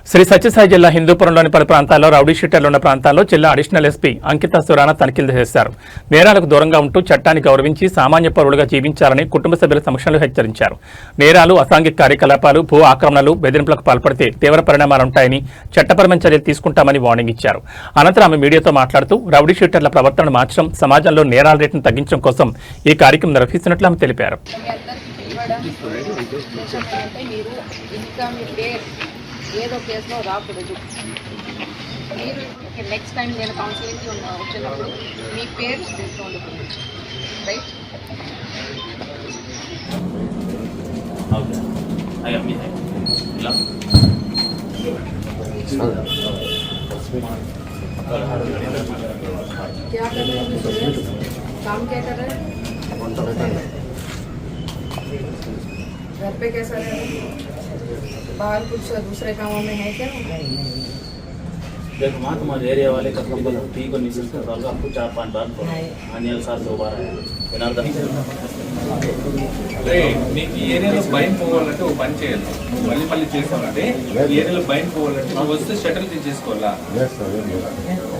శ్రీ సత్యసాయి జిల్లా హిందూపురంలోని పలు ప్రాంతాల్లో రౌడీ షీటర్లు ఉన్న ప్రాంతాల్లో జిల్లా అడిషనల్ ఎస్పీ అంకిత సురాణ తనిఖీలు చేశారు. నేరాలకు దూరంగా ఉంటూ చట్టాన్ని గౌరవించి సామాన్య పౌరులుగా జీవించాలని కుటుంబ సభ్యుల సమక్షంలో హెచ్చరించారు. నేరాలు, అసాంఘిక కార్యకలాపాలు, భూ ఆక్రమణలు, బెదిరింపులకు పాల్పడితే తీవ్ర పరిణామాలుంటాయని, చట్టపరమైన చర్యలు తీసుకుంటామని వార్నింగ్ ఇచ్చారు. అనంతరం ఆమె మీడియాతో మాట్లాడుతూ రౌడీ షీటర్ల ప్రవర్తనను మార్చడం, సమాజంలో నేరాల రేటును తగ్గించడం కోసం ఈ కార్యక్రమం నిర్వహిస్తున్నట్లు ఆమె తెలిపారు. ఏదో కేసులో రాకూడదు. మీరు నెక్స్ట్ టైం నేను కౌన్సిలింగ్కి వచ్చినప్పుడు మీ పేరు దీంట్లో ఉండకూడదు. రైట్? क्या कर रहे हैं? काम क्या कर रहे हैं? घर पे कैसा रह रहे हैं? बाहर कुछ दूसरे कामों में है क्या? देखो माँ तुम्हारे एरिया वाले का ठीक को निकल कर आपको 4-5 बार आनियल साल 2 बार आया నీకు ఈ ఏరియాలో భయం పోవాలంటే ఓ పని చేయాలి. మళ్ళీ చేస్తామంటే ఈ ఏరియాలో భయం పోవాలంటే నువ్వు వస్తే షటిల్ తీసేసుకోవాలా,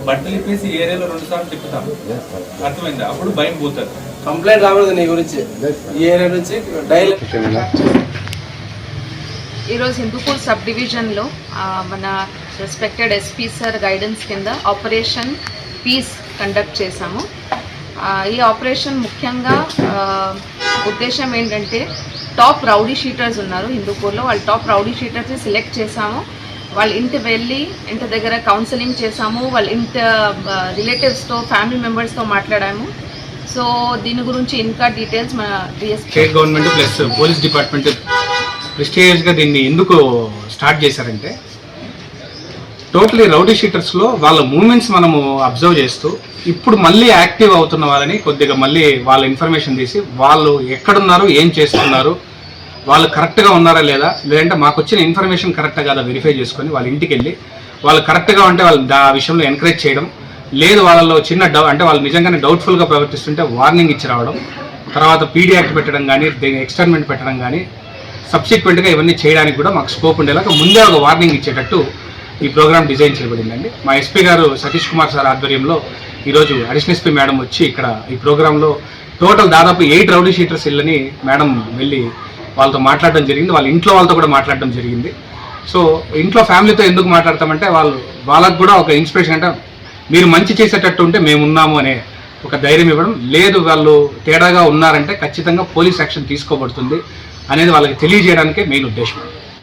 బట్టలు ఇప్పేసి ఈ ఏరియాలో 2 సార్లు తిప్పుతాం. అర్థమైందా? అప్పుడు భయం పోతుంది. కంప్లైంట్ రాకూడదు నీ గురించి. ఈ ఏరియా నుంచి డైలీ ఈరోజు హిందూపూర్ సబ్ డివిజన్లో మన రెస్పెక్టెడ్ ఎస్పీ సార్ గైడెన్స్ కింద ఆపరేషన్ పీస్ కండక్ట్ చేశాము. ఈ ఆపరేషన్ ముఖ్యంగా ఉద్దేశం ఏంటంటే టాప్ రౌడీ షీటర్స్ ఉన్నారు హిందూపూర్లో, వాళ్ళ టాప్ రౌడీ షీటర్స్ని సెలెక్ట్ చేశాము. వాళ్ళ ఇంటి వెళ్ళి ఇంటి దగ్గర కౌన్సిలింగ్ చేశాము. వాళ్ళ ఇంటి రిలేటివ్స్తో, ఫ్యామిలీ మెంబర్స్తో మాట్లాడాము. సో దీని గురించి ఇంకా డీటెయిల్స్ మన state government plus police department ప్రెస్టీజియస్గా దీన్ని ఎందుకు స్టార్ట్ చేశారంటే, టోటలీ రౌడీ షీటర్స్లో వాళ్ళ మూమెంట్స్ మనము అబ్జర్వ్ చేస్తూ ఇప్పుడు మళ్ళీ యాక్టివ్ అవుతున్న వాళ్ళని కొద్దిగా మళ్ళీ వాళ్ళ ఇన్ఫర్మేషన్ తీసి వాళ్ళు ఎక్కడున్నారు, ఏం చేస్తున్నారు, వాళ్ళు కరెక్ట్గా ఉన్నారా లేదా, లేదంటే మాకు వచ్చిన ఇన్ఫర్మేషన్ కరెక్ట్గా కాదా వెరిఫై చేసుకొని వాళ్ళ ఇంటికి వెళ్ళి వాళ్ళు కరెక్ట్గా ఉంటే వాళ్ళు ఆ విషయంలో ఎంకరేజ్ చేయడం, లేదు వాళ్ళలో చిన్న అంటే వాళ్ళు నిజంగానే డౌట్ఫుల్గా ప్రవర్తిస్తుంటే వార్నింగ్ ఇచ్చి రావడం, తర్వాత పీడీ యాక్ట్ పెట్టడం కానీ, ఎక్స్టర్న్మెంట్ పెట్టడం కానీ, సబ్సిక్వెంట్గా ఇవన్నీ చేయడానికి కూడా మాకు స్కోప్ ఉండేలాగా ముందే ఒక వార్నింగ్ ఇచ్చేటట్టు ఈ ప్రోగ్రామ్ డిజైన్ చేయబడిందండి. మా ఎస్పీ గారు సతీష్ కుమార్ సార్ ఆధ్వర్యంలో ఈరోజు అడిషనల్ ఎస్పీ మేడం వచ్చి ఇక్కడ ఈ ప్రోగ్రాంలో టోటల్ దాదాపు 8 రౌడీ షీటర్స్ ఇళ్ళని మేడం వెళ్ళి వాళ్ళతో మాట్లాడడం జరిగింది. వాళ్ళ ఇంట్లో వాళ్ళతో కూడా మాట్లాడడం జరిగింది. సో ఇంట్లో ఫ్యామిలీతో ఎందుకు మాట్లాడతామంటే వాళ్ళకు కూడా ఒక ఇన్స్పిరేషన్, అంటే మీరు మంచి చేసేటట్టు ఉంటే మేము ఉన్నాము అనే ఒక ధైర్యం ఇవ్వడం, లేదు వాళ్ళు తేడాగా ఉన్నారంటే ఖచ్చితంగా పోలీస్ యాక్షన్ తీసుకోబడుతుంది అనేది వాళ్ళకి తెలియజేయడానికే మెయిన్ ఉద్దేశం.